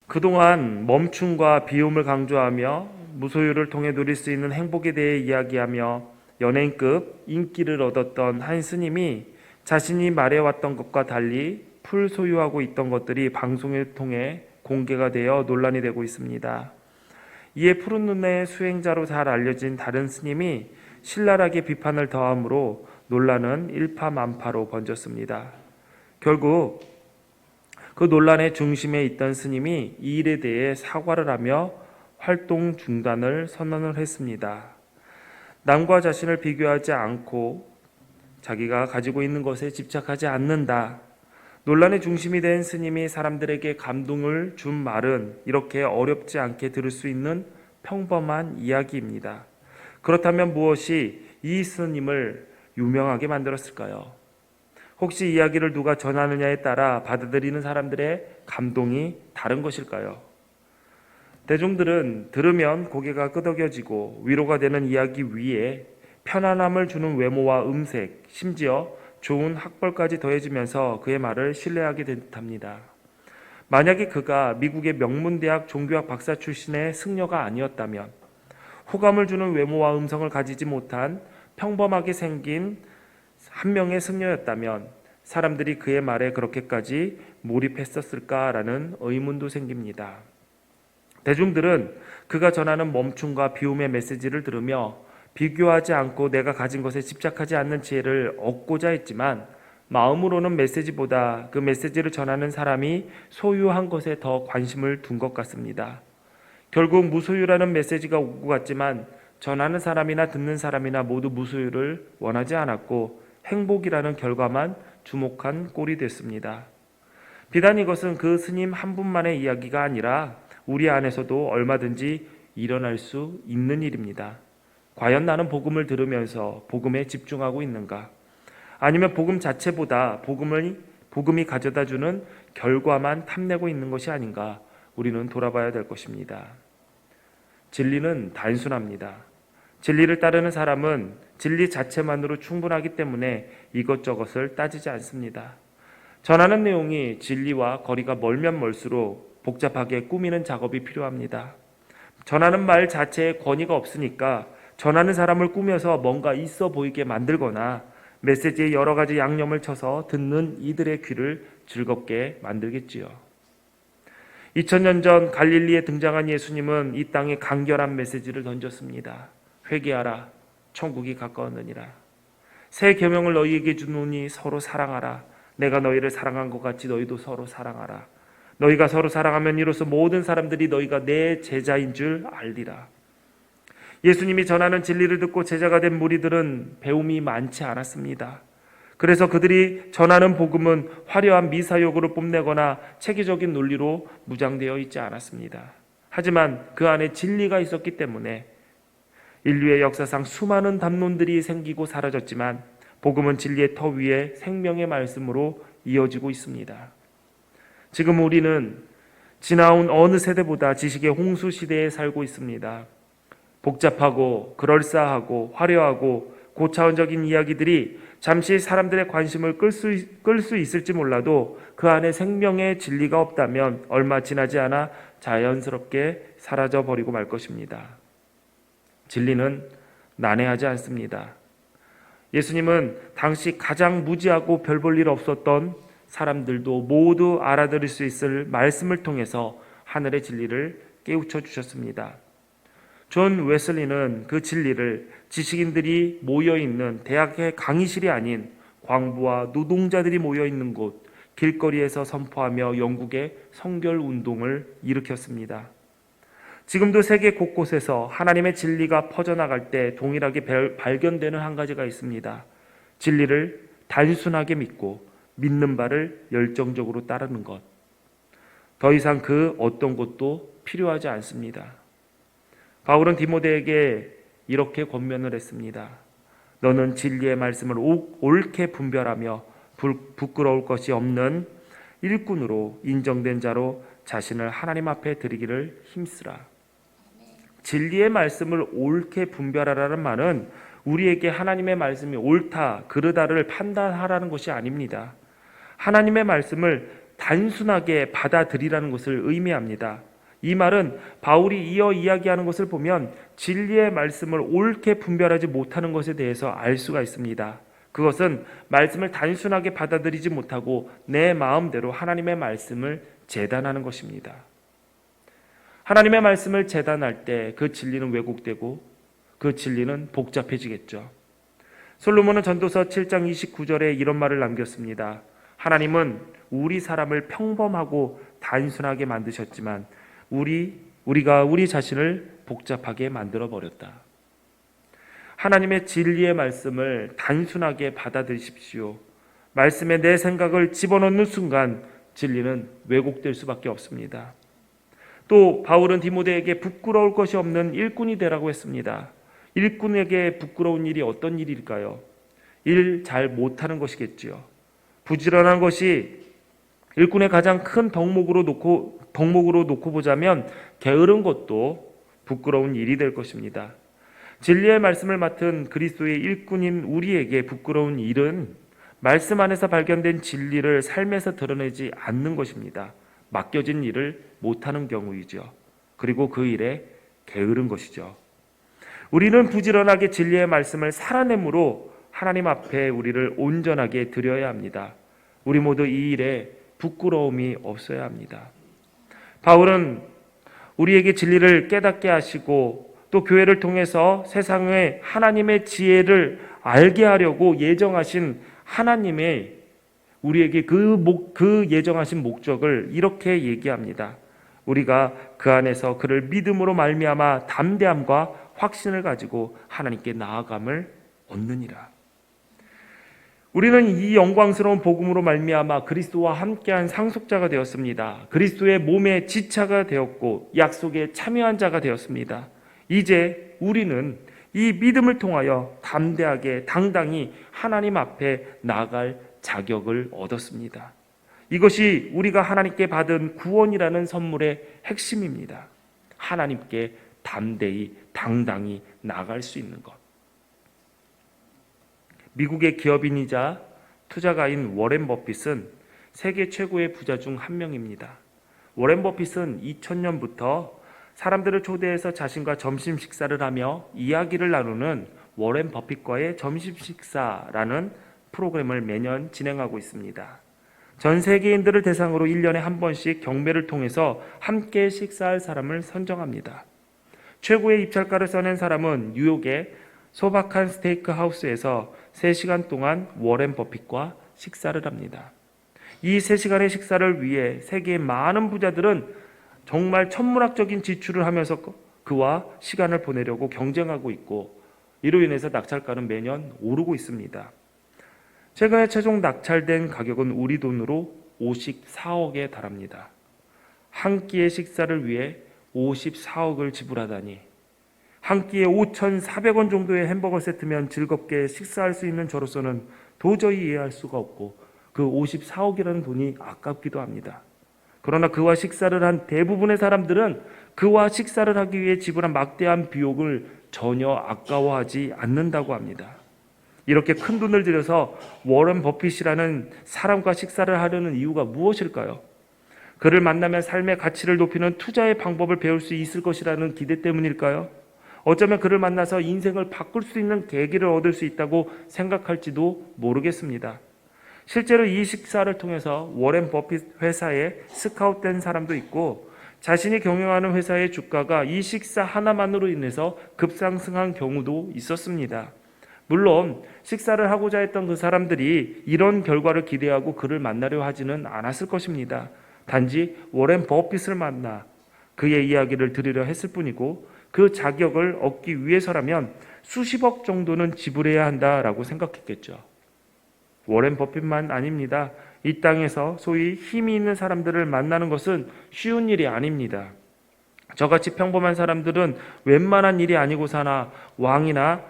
그동안 멈춤과 비움을 강조하며 무소유를 통해 누릴 수 있는 행복에 대해 이야기하며 연예인급 인기를 얻었던 한 스님이 자신이 말해왔던 것과 달리 풀소유하고 있던 것들이 방송을 통해 공개가 되어 논란이 되고 있습니다. 이에 푸른 눈의 수행자로 잘 알려진 다른 스님이 신랄하게 비판을 더함으로 논란은 일파만파로 번졌습니다. 결국 그 논란의 중심에 있던 스님이 이 일에 대해 사과를 하며 활동 중단을 선언을 했습니다. 남과 자신을 비교하지 않고 자기가 가지고 있는 것에 집착하지 않는다. 논란의 중심이 된 스님이 사람들에게 감동을 준 말은 이렇게 어렵지 않게 들을 수 있는 평범한 이야기입니다. 그렇다면 무엇이 이 스님을 유명하게 만들었을까요? 혹시 이야기를 누가 전하느냐에 따라 받아들이는 사람들의 감동이 다른 것일까요? 대중들은 들으면 고개가 끄덕여지고 위로가 되는 이야기 위에 편안함을 주는 외모와 음색, 심지어 좋은 학벌까지 더해지면서 그의 말을 신뢰하게 된 듯합니다. 만약에 그가 미국의 명문대학 종교학 박사 출신의 승려가 아니었다면, 호감을 주는 외모와 음성을 가지지 못한 평범하게 생긴 한 명의 승려였다면 사람들이 그의 말에 그렇게까지 몰입했었을까라는 의문도 생깁니다. 대중들은 그가 전하는 멈춤과 비움의 메시지를 들으며 비교하지 않고 내가 가진 것에 집착하지 않는 지혜를 얻고자 했지만 마음으로는 메시지보다 그 메시지를 전하는 사람이 소유한 것에 더 관심을 둔 것 같습니다. 결국 무소유라는 메시지가 오고 갔지만 전하는 사람이나 듣는 사람이나 모두 무소유를 원하지 않았고 행복이라는 결과만 주목한 꼴이 됐습니다. 비단 이것은 그 스님 한 분만의 이야기가 아니라 우리 안에서도 얼마든지 일어날 수 있는 일입니다. 과연 나는 복음을 들으면서 복음에 집중하고 있는가? 아니면 복음 자체보다 복음이 가져다주는 결과만 탐내고 있는 것이 아닌가? 우리는 돌아봐야 될 것입니다. 진리는 단순합니다. 진리를 따르는 사람은 진리 자체만으로 충분하기 때문에 이것저것을 따지지 않습니다. 전하는 내용이 진리와 거리가 멀면 멀수록 복잡하게 꾸미는 작업이 필요합니다. 전하는 말 자체에 권위가 없으니까 전하는 사람을 꾸며서 뭔가 있어 보이게 만들거나 메시지에 여러 가지 양념을 쳐서 듣는 이들의 귀를 즐겁게 만들겠지요. 2000년 전 갈릴리에 등장한 예수님은 이 땅에 간결한 메시지를 던졌습니다. 회개하라, 천국이 가까웠느니라. 새 계명을 너희에게 주노니 서로 사랑하라. 내가 너희를 사랑한 것 같이 너희도 서로 사랑하라. 너희가 서로 사랑하면 이로써 모든 사람들이 너희가 내 제자인 줄 알리라. 예수님이 전하는 진리를 듣고 제자가 된 무리들은 배움이 많지 않았습니다. 그래서 그들이 전하는 복음은 화려한 미사역으로 뽐내거나 체계적인 논리로 무장되어 있지 않았습니다. 하지만 그 안에 진리가 있었기 때문에 인류의 역사상 수많은 담론들이 생기고 사라졌지만 복음은 진리의 터 위에 생명의 말씀으로 이어지고 있습니다. 지금 우리는 지나온 어느 세대보다 지식의 홍수 시대에 살고 있습니다. 복잡하고 그럴싸하고 화려하고 고차원적인 이야기들이 잠시 사람들의 관심을 끌 수 있을지 몰라도 그 안에 생명의 진리가 없다면 얼마 지나지 않아 자연스럽게 사라져버리고 말 것입니다. 진리는 난해하지 않습니다. 예수님은 당시 가장 무지하고 별 볼 일 없었던 사람들도 모두 알아들을 수 있을 말씀을 통해서 하늘의 진리를 깨우쳐 주셨습니다. 존 웨슬리는 그 진리를 지식인들이 모여있는 대학의 강의실이 아닌 광부와 노동자들이 모여있는 곳 길거리에서 선포하며 영국의 성결 운동을 일으켰습니다. 지금도 세계 곳곳에서 하나님의 진리가 퍼져나갈 때 동일하게 발견되는 한 가지가 있습니다. 진리를 단순하게 믿고 믿는 바를 열정적으로 따르는 것. 더 이상 그 어떤 것도 필요하지 않습니다. 바울은 디모데에게 이렇게 권면을 했습니다. 너는 진리의 말씀을 옳게 분별하며 부끄러울 것이 없는 일꾼으로 인정된 자로 자신을 하나님 앞에 드리기를 힘쓰라. 진리의 말씀을 옳게 분별하라는 말은 우리에게 하나님의 말씀이 옳다, 그르다를 판단하라는 것이 아닙니다. 하나님의 말씀을 단순하게 받아들이라는 것을 의미합니다. 이 말은 바울이 이어 이야기하는 것을 보면 진리의 말씀을 옳게 분별하지 못하는 것에 대해서 알 수가 있습니다. 그것은 말씀을 단순하게 받아들이지 못하고 내 마음대로 하나님의 말씀을 재단하는 것입니다. 하나님의 말씀을 재단할 때 그 진리는 왜곡되고 그 진리는 복잡해지겠죠. 솔로몬은 전도서 7장 29절에 이런 말을 남겼습니다. 하나님은 우리 사람을 평범하고 단순하게 만드셨지만 우리가 우리 자신을 복잡하게 만들어 버렸다. 하나님의 진리의 말씀을 단순하게 받아들이십시오. 말씀에 내 생각을 집어넣는 순간 진리는 왜곡될 수밖에 없습니다. 또 바울은 디모데에게 부끄러울 것이 없는 일꾼이 되라고 했습니다. 일꾼에게 부끄러운 일이 어떤 일일까요? 일 잘 못하는 것이겠지요. 부지런한 것이 일꾼의 가장 큰 덕목으로 놓고 보자면 게으른 것도 부끄러운 일이 될 것입니다. 진리의 말씀을 맡은 그리스도의 일꾼인 우리에게 부끄러운 일은 말씀 안에서 발견된 진리를 삶에서 드러내지 않는 것입니다. 맡겨진 일을 못하는 경우이죠. 그리고 그 일에 게으른 것이죠. 우리는 부지런하게 진리의 말씀을 살아내므로 하나님 앞에 우리를 온전하게 드려야 합니다. 우리 모두 이 일에 부끄러움이 없어야 합니다. 바울은 우리에게 진리를 깨닫게 하시고 또 교회를 통해서 세상에 하나님의 지혜를 알게 하려고 예정하신 하나님의 우리에게 그 예정하신 목적을 이렇게 얘기합니다. 우리가 그 안에서 그를 믿음으로 말미암아 담대함과 확신을 가지고 하나님께 나아감을 얻느니라. 우리는 이 영광스러운 복음으로 말미암아 그리스도와 함께한 상속자가 되었습니다. 그리스도의 몸의 지체가 되었고 약속에 참여한 자가 되었습니다. 이제 우리는 이 믿음을 통하여 담대하게 당당히 하나님 앞에 나아갈 자격을 얻었습니다. 이것이 우리가 하나님께 받은 구원이라는 선물의 핵심입니다. 하나님께 담대히 당당히 나아갈 수 있는 것. 미국의 기업인이자 투자가인 워렌 버핏은 세계 최고의 부자 중 한 명입니다. 워렌 버핏은 2000년부터 사람들을 초대해서 자신과 점심 식사를 하며 이야기를 나누는 워렌 버핏과의 점심 식사라는 프로그램을 매년 진행하고 있습니다. 전 세계인들을 대상으로 1년에 한 번씩 경매를 통해서 함께 식사할 사람을 선정합니다. 최고의 입찰가를 써낸 사람은 뉴욕의 소박한 스테이크 하우스에서 3시간 동안 워렌 버핏과 식사를 합니다. 이 3시간의 식사를 위해 세계의 많은 부자들은 정말 천문학적인 지출을 하면서 그와 시간을 보내려고 경쟁하고 있고 이로 인해서 낙찰가는 매년 오르고 있습니다. 최근에 최종 낙찰된 가격은 우리 돈으로 54억에 달합니다. 한 끼의 식사를 위해 54억을 지불하다니, 한 끼에 5,400원 정도의 햄버거 세트면 즐겁게 식사할 수 있는 저로서는 도저히 이해할 수가 없고 그 54억이라는 돈이 아깝기도 합니다. 그러나 그와 식사를 한 대부분의 사람들은 그와 식사를 하기 위해 지불한 막대한 비용을 전혀 아까워하지 않는다고 합니다. 이렇게 큰 돈을 들여서 워런 버핏이라는 사람과 식사를 하려는 이유가 무엇일까요? 그를 만나면 삶의 가치를 높이는 투자의 방법을 배울 수 있을 것이라는 기대 때문일까요? 어쩌면 그를 만나서 인생을 바꿀 수 있는 계기를 얻을 수 있다고 생각할지도 모르겠습니다. 실제로 이 식사를 통해서 워렌 버핏 회사에 스카웃된 사람도 있고 자신이 경영하는 회사의 주가가 이 식사 하나만으로 인해서 급상승한 경우도 있었습니다. 물론 식사를 하고자 했던 그 사람들이 이런 결과를 기대하고 그를 만나려 하지는 않았을 것입니다. 단지 워렌 버핏을 만나 그의 이야기를 들으려 했을 뿐이고 그 자격을 얻기 위해서라면 수십억 정도는 지불해야 한다라고 생각했겠죠. 워렌 버핏만 아닙니다. 이 땅에서 소위 힘이 있는 사람들을 만나는 것은 쉬운 일이 아닙니다. 저같이 평범한 사람들은 웬만한 일이 아니고 사나 왕이나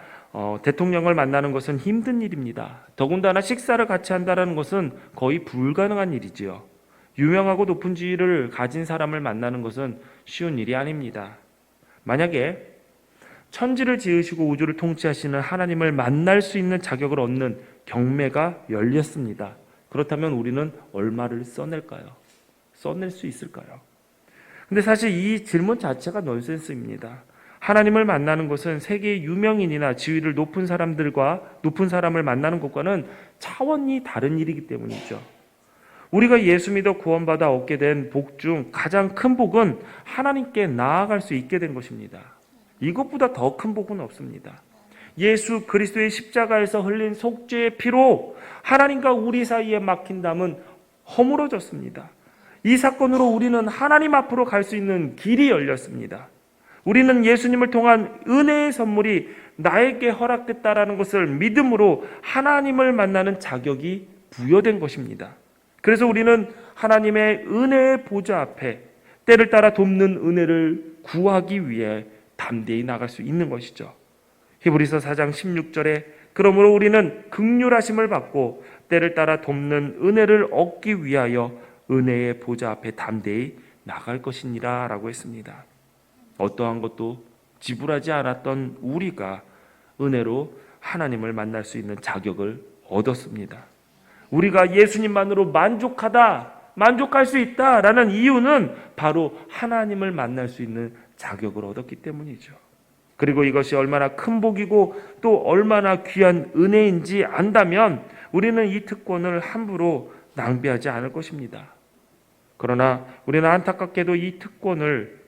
대통령을 만나는 것은 힘든 일입니다. 더군다나 식사를 같이 한다는 것은 거의 불가능한 일이지요. 유명하고 높은 지위를 가진 사람을 만나는 것은 쉬운 일이 아닙니다. 만약에 천지를 지으시고 우주를 통치하시는 하나님을 만날 수 있는 자격을 얻는 경매가 열렸습니다. 그렇다면 우리는 얼마를 써낼까요? 써낼 수 있을까요? 근데 사실 이 질문 자체가 넌센스입니다. 하나님을 만나는 것은 세계 유명인이나 지위를 높은 사람을 만나는 것과는 차원이 다른 일이기 때문이죠. 우리가 예수 믿어 구원받아 얻게 된 복 중 가장 큰 복은 하나님께 나아갈 수 있게 된 것입니다. 이것보다 더 큰 복은 없습니다. 예수 그리스도의 십자가에서 흘린 속죄의 피로 하나님과 우리 사이에 막힌 담은 허물어졌습니다. 이 사건으로 우리는 하나님 앞으로 갈 수 있는 길이 열렸습니다. 우리는 예수님을 통한 은혜의 선물이 나에게 허락됐다라는 것을 믿음으로 하나님을 만나는 자격이 부여된 것입니다. 그래서 우리는 하나님의 은혜의 보좌 앞에 때를 따라 돕는 은혜를 구하기 위해 담대히 나갈 수 있는 것이죠. 히브리서 4장 16절에 그러므로 우리는 긍휼하심을 받고 때를 따라 돕는 은혜를 얻기 위하여 은혜의 보좌 앞에 담대히 나갈 것이니라 라고 했습니다. 어떠한 것도 지불하지 않았던 우리가 은혜로 하나님을 만날 수 있는 자격을 얻었습니다. 우리가 예수님만으로 만족할 수 있다라는 이유는 바로 하나님을 만날 수 있는 자격을 얻었기 때문이죠. 그리고 이것이 얼마나 큰 복이고 또 얼마나 귀한 은혜인지 안다면 우리는 이 특권을 함부로 낭비하지 않을 것입니다. 그러나 우리는 안타깝게도 이 특권을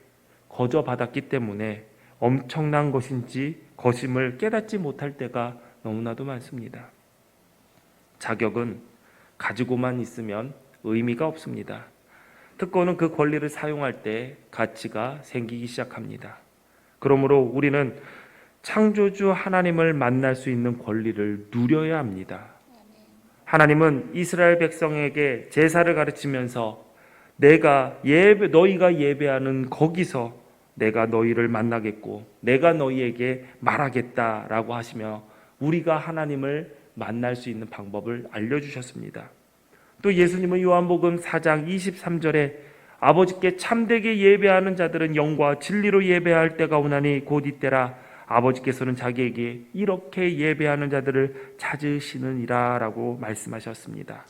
거저받았기 때문에 엄청난 것임을 깨닫지 못할 때가 너무나도 많습니다. 자격은 가지고만 있으면 의미가 없습니다. 특권은 그 권리를 사용할 때 가치가 생기기 시작합니다. 그러므로 우리는 창조주 하나님을 만날 수 있는 권리를 누려야 합니다. 하나님은 이스라엘 백성에게 제사를 가르치면서 너희가 예배하는 거기서 내가 너희를 만나겠고 내가 너희에게 말하겠다라고 하시며 우리가 하나님을 만날 수 있는 방법을 알려주셨습니다. 또 예수님은 요한복음 4장 23절에 아버지께 참되게 예배하는 자들은 영과 진리로 예배할 때가 오나니 곧 이때라 아버지께서는 자기에게 이렇게 예배하는 자들을 찾으시느니라 라고 말씀하셨습니다.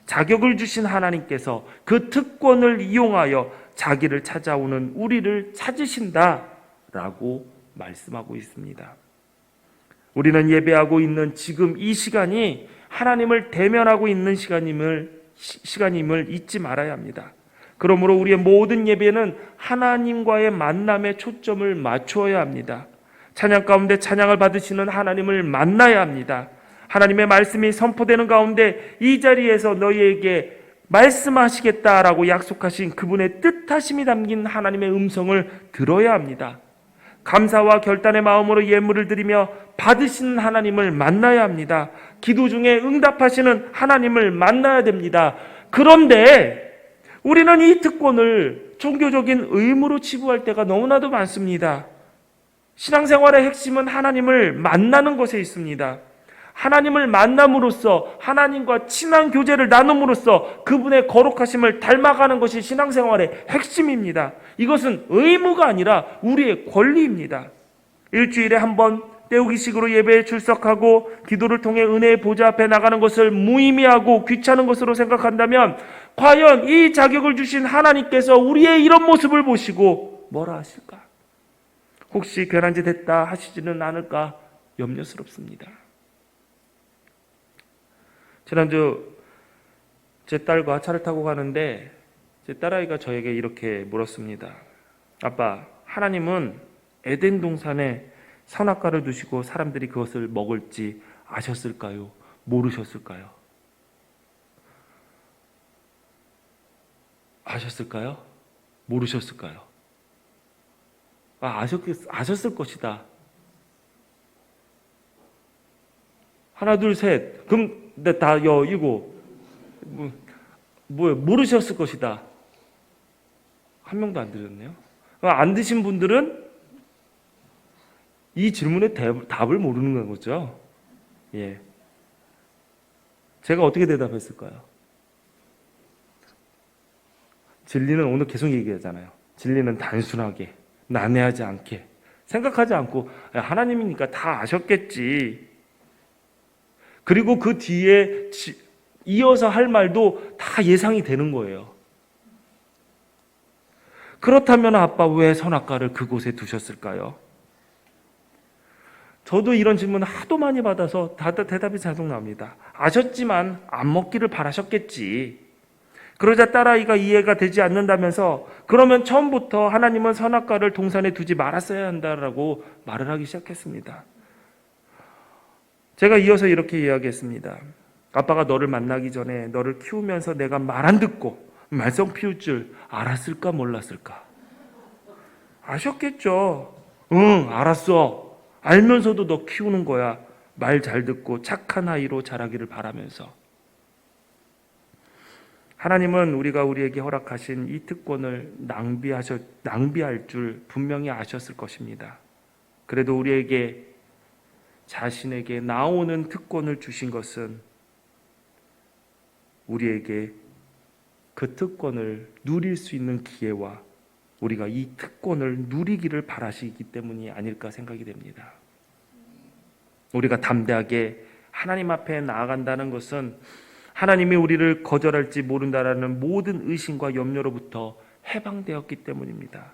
자격을 주신 하나님께서 그 특권을 이용하여 자기를 찾아오는 우리를 찾으신다라고 말씀하고 있습니다. 우리는 예배하고 있는 지금 이 시간이 하나님을 대면하고 있는 시간임을 잊지 말아야 합니다. 그러므로 우리의 모든 예배는 하나님과의 만남에 초점을 맞추어야 합니다. 찬양 가운데 찬양을 받으시는 하나님을 만나야 합니다. 하나님의 말씀이 선포되는 가운데 이 자리에서 너희에게 말씀하시겠다라고 약속하신 그분의 뜻하심이 담긴 하나님의 음성을 들어야 합니다. 감사와 결단의 마음으로 예물을 드리며 받으시는 하나님을 만나야 합니다. 기도 중에 응답하시는 하나님을 만나야 됩니다. 그런데 우리는 이 특권을 종교적인 의무로 치부할 때가 너무나도 많습니다. 신앙생활의 핵심은 하나님을 만나는 것에 있습니다. 하나님을 만남으로써 하나님과 친한 교제를 나눔으로써 그분의 거룩하심을 닮아가는 것이 신앙생활의 핵심입니다. 이것은 의무가 아니라 우리의 권리입니다. 일주일에 한 번 때우기식으로 예배에 출석하고 기도를 통해 은혜의 보좌 앞에 나가는 것을 무의미하고 귀찮은 것으로 생각한다면 과연 이 자격을 주신 하나님께서 우리의 이런 모습을 보시고 뭐라 하실까? 혹시 괜한 짓 했다 하시지는 않을까 염려스럽습니다. 지난주 제 딸과 차를 타고 가는데 제 딸아이가 저에게 이렇게 물었습니다. 아빠, 하나님은 에덴 동산에 선악과를 두시고 사람들이 그것을 먹을지 아셨을까요? 모르셨을까요? 아셨을까요? 모르셨을까요? 아셨을 것이다. 하나, 둘, 셋. 그럼 이거 모르셨을 것이다. 한 명도 안 들었네요. 안 드신 분들은 이 질문의 답을 모르는 거죠. 예. 제가 어떻게 대답했을까요? 진리는 오늘 계속 얘기하잖아요. 진리는 단순하게, 난해하지 않게, 생각하지 않고 하나님이니까 다 아셨겠지. 그리고 그 뒤에 이어서 할 말도 다 예상이 되는 거예요. 그렇다면 아빠 왜 선악과를 그곳에 두셨을까요? 저도 이런 질문 하도 많이 받아서 대답이 자동 나옵니다. 아셨지만 안 먹기를 바라셨겠지. 그러자 딸아이가 이해가 되지 않는다면서 그러면 처음부터 하나님은 선악과를 동산에 두지 말았어야 한다라고 말을 하기 시작했습니다. 제가 이어서 이렇게 이야기했습니다. 아빠가 너를 만나기 전에 너를 키우면서 내가 말 안 듣고 말썽 피울 줄 알았을까 몰랐을까? 아셨겠죠. 응, 알았어. 알면서도 너 키우는 거야. 말 잘 듣고 착한 아이로 자라기를 바라면서. 하나님은 우리가 우리에게 허락하신 이 특권을 낭비할 줄 분명히 아셨을 것입니다. 그래도 우리에게 자신에게 나오는 특권을 주신 것은 우리에게 그 특권을 누릴 수 있는 기회와 우리가 이 특권을 누리기를 바라시기 때문이 아닐까 생각이 됩니다. 우리가 담대하게 하나님 앞에 나아간다는 것은 하나님이 우리를 거절할지 모른다라는 모든 의심과 염려로부터 해방되었기 때문입니다.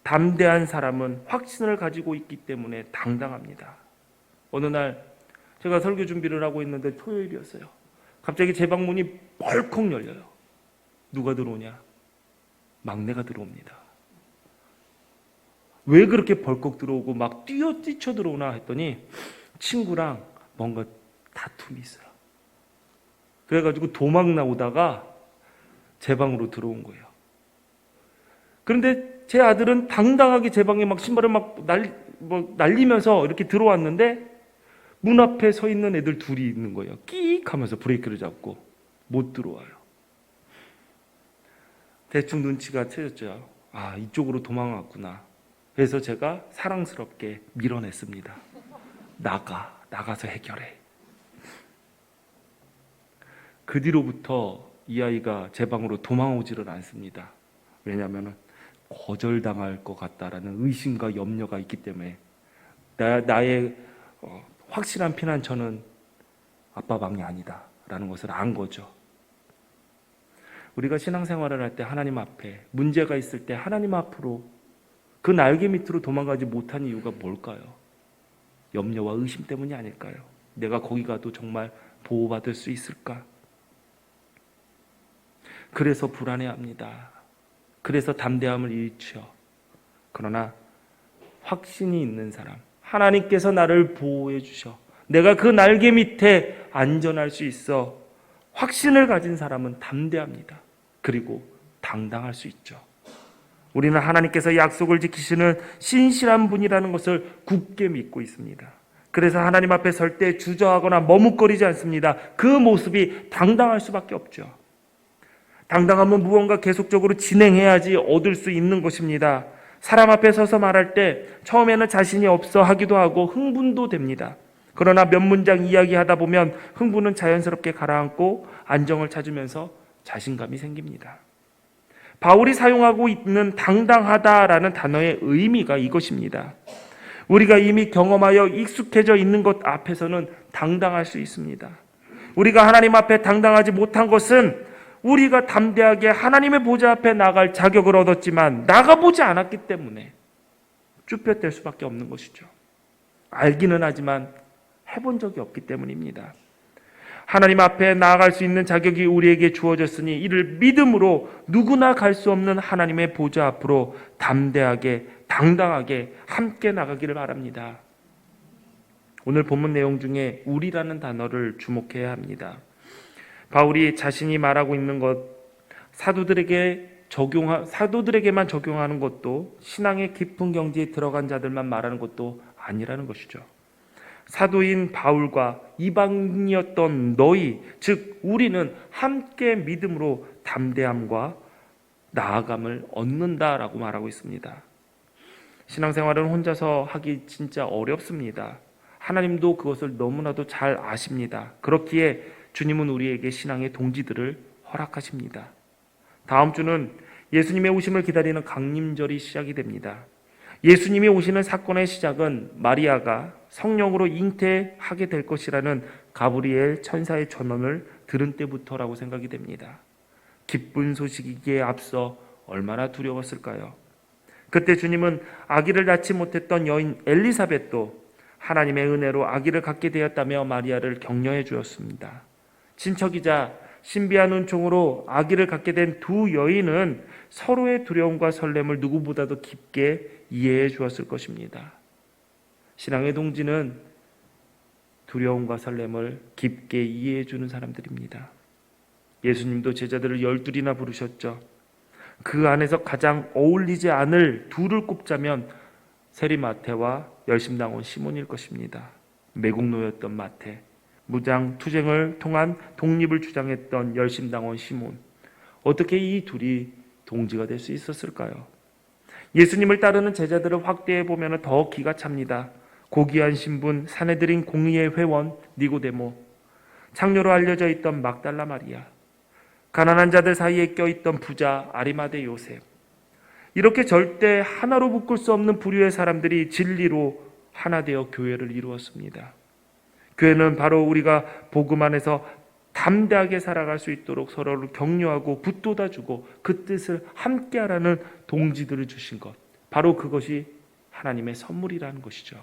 담대한 사람은 확신을 가지고 있기 때문에 당당합니다. 어느 날 제가 설교 준비를 하고 있는데 토요일이었어요. 갑자기 제 방문이 벌컥 열려요. 누가 들어오냐? 막내가 들어옵니다. 왜 그렇게 벌컥 들어오고 막 뛰쳐 들어오나 했더니 친구랑 뭔가 다툼이 있어요. 그래가지고 도망 나오다가 제 방으로 들어온 거예요. 그런데 제 아들은 당당하게 제 방에 막 신발을 막 날리면서 이렇게 들어왔는데 문 앞에 서 있는 애들 둘이 있는 거예요. 끼익 하면서 브레이크를 잡고 못 들어와요. 대충 눈치가 채졌죠. 아, 이쪽으로 도망왔구나. 그래서 제가 사랑스럽게 밀어냈습니다. 나가서 해결해. 그 뒤로부터 이 아이가 제 방으로 도망오지를 않습니다. 왜냐하면 거절당할 것 같다라는 의심과 염려가 있기 때문에 나의 확실한 피난처는 아빠 방이 아니다라는 것을 안 거죠. 우리가 신앙생활을 할 때 하나님 앞에 문제가 있을 때 하나님 앞으로 그 날개 밑으로 도망가지 못한 이유가 뭘까요? 염려와 의심 때문이 아닐까요? 내가 거기 가도 정말 보호받을 수 있을까? 그래서 불안해합니다. 그래서 담대함을 잃죠. 그러나 확신이 있는 사람, 하나님께서 나를 보호해 주셔 내가 그 날개 밑에 안전할 수 있어 확신을 가진 사람은 담대합니다. 그리고 당당할 수 있죠. 우리는 하나님께서 약속을 지키시는 신실한 분이라는 것을 굳게 믿고 있습니다. 그래서 하나님 앞에 설 때 주저하거나 머뭇거리지 않습니다. 그 모습이 당당할 수밖에 없죠. 당당함은 무언가 계속적으로 진행해야지 얻을 수 있는 것입니다. 사람 앞에 서서 말할 때 처음에는 자신이 없어 하기도 하고 흥분도 됩니다. 그러나 몇 문장 이야기하다 보면 흥분은 자연스럽게 가라앉고 안정을 찾으면서 자신감이 생깁니다. 바울이 사용하고 있는 당당하다라는 단어의 의미가 이것입니다. 우리가 이미 경험하여 익숙해져 있는 것 앞에서는 당당할 수 있습니다. 우리가 하나님 앞에 당당하지 못한 것은 우리가 담대하게 하나님의 보좌 앞에 나갈 자격을 얻었지만 나가보지 않았기 때문에 쭈뼛될 수밖에 없는 것이죠. 알기는 하지만 해본 적이 없기 때문입니다. 하나님 앞에 나아갈 수 있는 자격이 우리에게 주어졌으니 이를 믿음으로 누구나 갈 수 없는 하나님의 보좌 앞으로 담대하게 당당하게 함께 나가기를 바랍니다. 오늘 본문 내용 중에 우리라는 단어를 주목해야 합니다. 바울이 자신이 말하고 있는 것 사도들에게만 적용하는 것도 신앙의 깊은 경지에 들어간 자들만 말하는 것도 아니라는 것이죠. 사도인 바울과 이방인이었던 너희, 즉 우리는 함께 믿음으로 담대함과 나아감을 얻는다라고 말하고 있습니다. 신앙생활은 혼자서 하기 진짜 어렵습니다. 하나님도 그것을 너무나도 잘 아십니다. 그렇기에 주님은 우리에게 신앙의 동지들을 허락하십니다. 다음 주는 예수님의 오심을 기다리는 강림절이 시작이 됩니다. 예수님이 오시는 사건의 시작은 마리아가 성령으로 잉태하게 될 것이라는 가브리엘 천사의 전언을 들은 때부터라고 생각이 됩니다. 기쁜 소식이기에 앞서 얼마나 두려웠을까요? 그때 주님은 아기를 낳지 못했던 여인 엘리사벳도 하나님의 은혜로 아기를 갖게 되었다며 마리아를 격려해 주었습니다. 친척이자 신비한 은총으로 아기를 갖게 된 두 여인은 서로의 두려움과 설렘을 누구보다도 깊게 이해해 주었을 것입니다. 신앙의 동지는 두려움과 설렘을 깊게 이해해 주는 사람들입니다. 예수님도 제자들을 12이나 부르셨죠. 그 안에서 가장 어울리지 않을 둘을 꼽자면 세리 마태와 열심당원 시몬일 것입니다. 매국노였던 마태, 무장투쟁을 통한 독립을 주장했던 열심당원 시몬. 어떻게 이 둘이 동지가 될 수 있었을까요? 예수님을 따르는 제자들을 확대해 보면 더 기가 찹니다. 고귀한 신분, 사내들인 공의회 회원 니고데모, 창녀로 알려져 있던 막달라 마리아, 가난한 자들 사이에 껴있던 부자 아리마대 요셉. 이렇게 절대 하나로 묶을 수 없는 부류의 사람들이 진리로 하나 되어 교회를 이루었습니다. 교회는 바로 우리가 복음 안에서 담대하게 살아갈 수 있도록 서로를 격려하고 붙돋아주고 그 뜻을 함께하라는 동지들을 주신 것, 바로 그것이 하나님의 선물이라는 것이죠.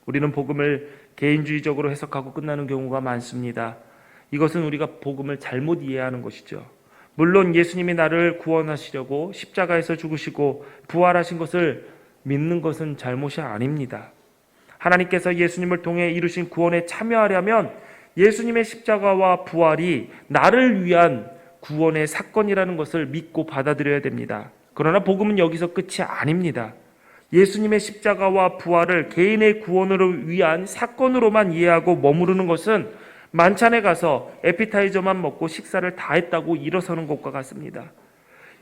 우리는 복음을 개인주의적으로 해석하고 끝나는 경우가 많습니다. 이것은 우리가 복음을 잘못 이해하는 것이죠. 물론 예수님이 나를 구원하시려고 십자가에서 죽으시고 부활하신 것을 믿는 것은 잘못이 아닙니다. 하나님께서 예수님을 통해 이루신 구원에 참여하려면 예수님의 십자가와 부활이 나를 위한 구원의 사건이라는 것을 믿고 받아들여야 됩니다. 그러나 복음은 여기서 끝이 아닙니다. 예수님의 십자가와 부활을 개인의 구원을 위한 사건으로만 이해하고 머무르는 것은 만찬에 가서 에피타이저만 먹고 식사를 다 했다고 일어서는 것과 같습니다.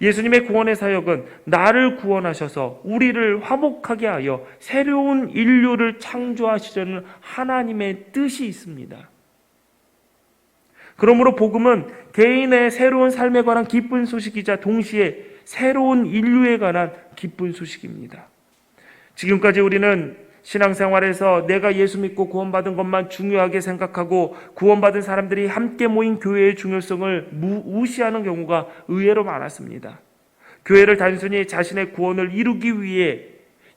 예수님의 구원의 사역은 나를 구원하셔서 우리를 화목하게 하여 새로운 인류를 창조하시려는 하나님의 뜻이 있습니다. 그러므로 복음은 개인의 새로운 삶에 관한 기쁜 소식이자 동시에 새로운 인류에 관한 기쁜 소식입니다. 지금까지 우리는 신앙생활에서 내가 예수 믿고 구원받은 것만 중요하게 생각하고 구원받은 사람들이 함께 모인 교회의 중요성을 무시하는 경우가 의외로 많았습니다. 교회를 단순히 자신의 구원을 이루기 위해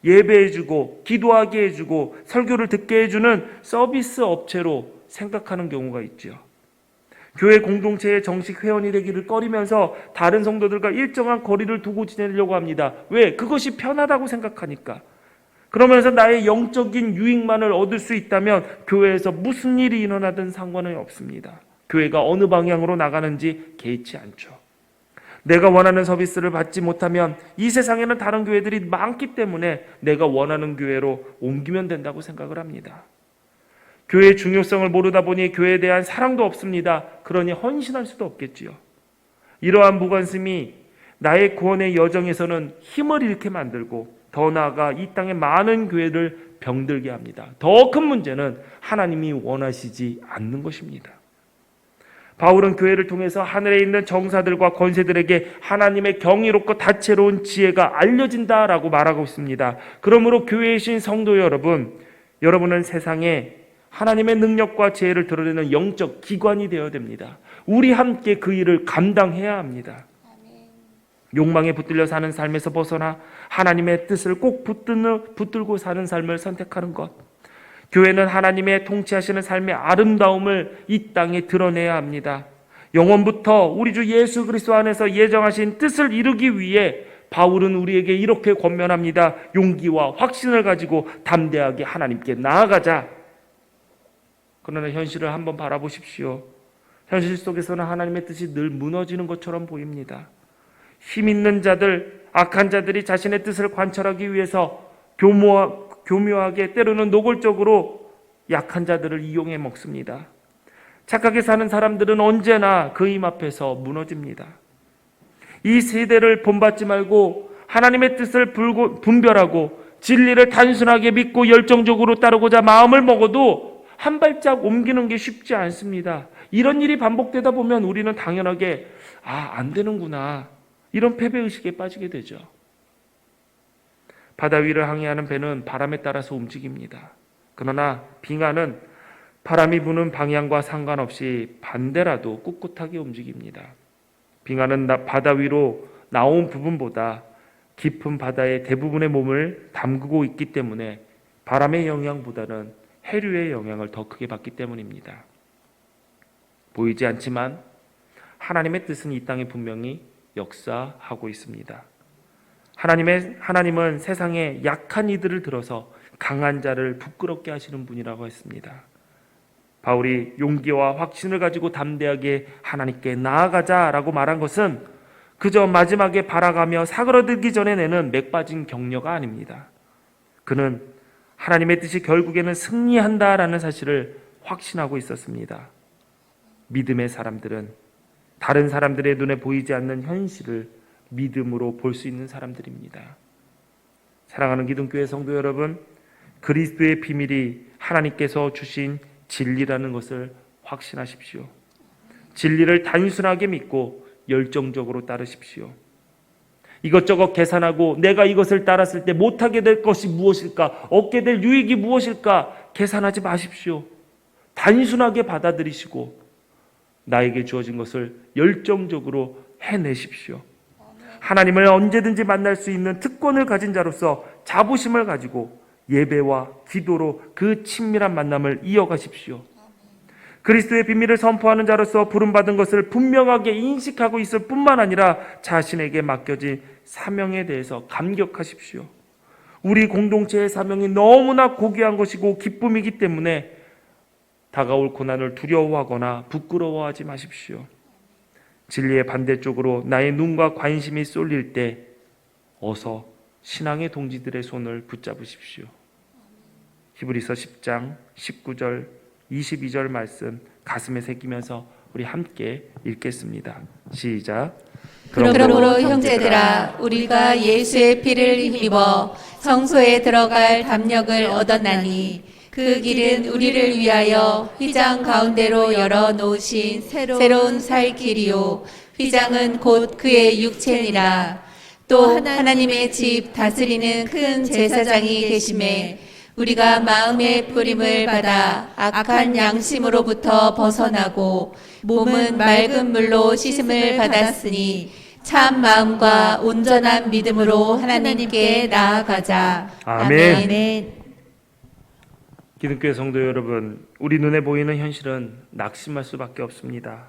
예배해주고 기도하게 해주고 설교를 듣게 해주는 서비스 업체로 생각하는 경우가 있죠. 교회 공동체의 정식 회원이 되기를 꺼리면서 다른 성도들과 일정한 거리를 두고 지내려고 합니다. 왜? 그것이 편하다고 생각하니까. 그러면서 나의 영적인 유익만을 얻을 수 있다면 교회에서 무슨 일이 일어나든 상관은 없습니다. 교회가 어느 방향으로 나가는지 개의치 않죠. 내가 원하는 서비스를 받지 못하면 이 세상에는 다른 교회들이 많기 때문에 내가 원하는 교회로 옮기면 된다고 생각을 합니다. 교회의 중요성을 모르다 보니 교회에 대한 사랑도 없습니다. 그러니 헌신할 수도 없겠지요. 이러한 무관심이 나의 구원의 여정에서는 힘을 잃게 만들고 더 나아가 이 땅의 많은 교회를 병들게 합니다. 더 큰 문제는 하나님이 원하시지 않는 것입니다. 바울은 교회를 통해서 하늘에 있는 정사들과 권세들에게 하나님의 경이롭고 다채로운 지혜가 알려진다라고 말하고 있습니다. 그러므로 교회이신 성도 여러분, 여러분은 세상에 하나님의 능력과 지혜를 드러내는 영적 기관이 되어야 됩니다. 우리 함께 그 일을 감당해야 합니다. 욕망에 붙들려 사는 삶에서 벗어나 하나님의 뜻을 꼭 붙들고 사는 삶을 선택하는 것. 교회는 하나님의 통치하시는 삶의 아름다움을 이 땅에 드러내야 합니다. 영원부터 우리 주 예수 그리스도 안에서 예정하신 뜻을 이루기 위해 바울은 우리에게 이렇게 권면합니다. 용기와 확신을 가지고 담대하게 하나님께 나아가자. 그러나 현실을 한번 바라보십시오. 현실 속에서는 하나님의 뜻이 늘 무너지는 것처럼 보입니다. 힘 있는 자들, 악한 자들이 자신의 뜻을 관철하기 위해서 교묘하게 때로는 노골적으로 약한 자들을 이용해 먹습니다. 착하게 사는 사람들은 언제나 그 힘 앞에서 무너집니다. 이 세대를 본받지 말고 하나님의 뜻을 분별하고 진리를 단순하게 믿고 열정적으로 따르고자 마음을 먹어도 한 발짝 옮기는 게 쉽지 않습니다. 이런 일이 반복되다 보면 우리는 당연하게 안 되는구나, 이런 패배의식에 빠지게 되죠. 바다 위를 항해하는 배는 바람에 따라서 움직입니다. 그러나 빙하는 바람이 부는 방향과 상관없이 반대라도 꿋꿋하게 움직입니다. 빙하는 바다 위로 나온 부분보다 깊은 바다의 대부분의 몸을 담그고 있기 때문에 바람의 영향보다는 해류의 영향을 더 크게 받기 때문입니다. 보이지 않지만 하나님의 뜻은 이 땅에 분명히 역사하고 있습니다. 하나님은 세상에 약한 이들을 들어서 강한 자를 부끄럽게 하시는 분이라고 했습니다. 바울이 용기와 확신을 가지고 담대하게 하나님께 나아가자라고 말한 것은 그저 마지막에 발아가며 사그러들기 전에 내는 맥 빠진 격려가 아닙니다. 그는 하나님의 뜻이 결국에는 승리한다라는 사실을 확신하고 있었습니다. 믿음의 사람들은 다른 사람들의 눈에 보이지 않는 현실을 믿음으로 볼 수 있는 사람들입니다. 사랑하는 기둥교회 성도 여러분, 그리스도의 비밀이 하나님께서 주신 진리라는 것을 확신하십시오. 진리를 단순하게 믿고 열정적으로 따르십시오. 이것저것 계산하고 내가 이것을 따랐을 때 못하게 될 것이 무엇일까, 얻게 될 유익이 무엇일까 계산하지 마십시오. 단순하게 받아들이시고 나에게 주어진 것을 열정적으로 해내십시오. 하나님을 언제든지 만날 수 있는 특권을 가진 자로서 자부심을 가지고 예배와 기도로 그 친밀한 만남을 이어가십시오. 그리스도의 비밀을 선포하는 자로서 부름받은 것을 분명하게 인식하고 있을 뿐만 아니라 자신에게 맡겨진 사명에 대해서 감격하십시오. 우리 공동체의 사명이 너무나 고귀한 것이고 기쁨이기 때문에 다가올 고난을 두려워하거나 부끄러워하지 마십시오. 진리의 반대쪽으로 나의 눈과 관심이 쏠릴 때 어서 신앙의 동지들의 손을 붙잡으십시오. 히브리서 10장 19절 22절 말씀 가슴에 새기면서 우리 함께 읽겠습니다. 시작. 그러므로 형제들아, 우리가 예수의 피를 힘입어 성소에 들어갈 담력을 얻었나니 그 길은 우리를 위하여 휘장 가운데로 열어 놓으신 새로운 살 길이요, 휘장은 곧 그의 육체니라. 또 하나님의 집 다스리는 큰 제사장이 계심에 우리가 마음의 부림을 받아 악한 양심으로부터 벗어나고 몸은 맑은 물로 씻음을 받았으니 참 마음과 온전한 믿음으로 하나님께 나아가자. 아멘. 아멘. 기독교 성도 여러분, 우리 눈에 보이는 현실은 낙심할 수밖에 없습니다.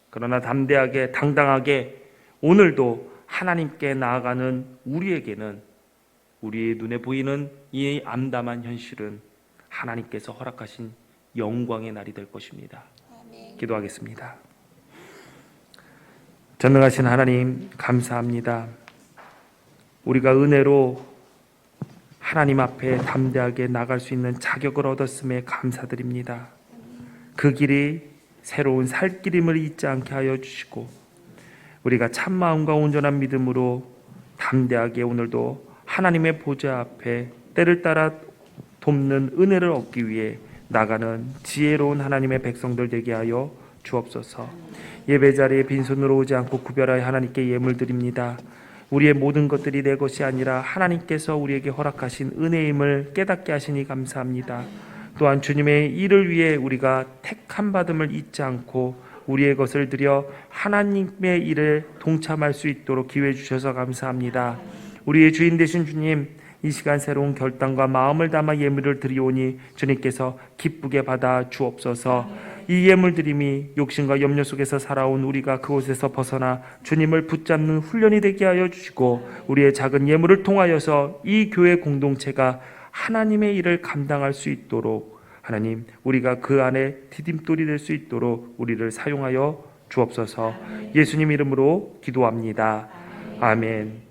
그러나 담대하게 당당하게 오늘도 하나님께 나아가는 우리에게는 우리의 눈에 보이는 이 암담한 현실은 하나님께서 허락하신 영광의 날이 될 것입니다. 기도하겠습니다. 전능하신 하나님, 감사합니다. 우리가 은혜로 하나님 앞에 담대하게 나갈 수 있는 자격을 얻었음에 감사드립니다. 그 길이 새로운 살길임을 잊지 않게 하여 주시고 우리가 참 마음과 온전한 믿음으로 담대하게 오늘도 하나님의 보좌 앞에 때를 따라 돕는 은혜를 얻기 위해 나가는 지혜로운 하나님의 백성들 되게 하여 주옵소서. 예배 자리에 빈손으로 오지 않고 구별하여 하나님께 예물 드립니다. 우리의 모든 것들이 내 것이 아니라 하나님께서 우리에게 허락하신 은혜임을 깨닫게 하시니 감사합니다. 또한 주님의 일을 위해 우리가 택함 받음을 잊지 않고 우리의 것을 드려 하나님의 일에 동참할 수 있도록 기회 주셔서 감사합니다. 우리의 주인 되신 주님, 이 시간 새로운 결단과 마음을 담아 예물을 드리오니 주님께서 기쁘게 받아 주옵소서. 이 예물 드림이 욕심과 염려 속에서 살아온 우리가 그곳에서 벗어나 주님을 붙잡는 훈련이 되게 하여 주시고 우리의 작은 예물을 통하여서 이 교회 공동체가 하나님의 일을 감당할 수 있도록 하나님, 우리가 그 안에 디딤돌이 될 수 있도록 우리를 사용하여 주옵소서. 예수님 이름으로 기도합니다. 아멘.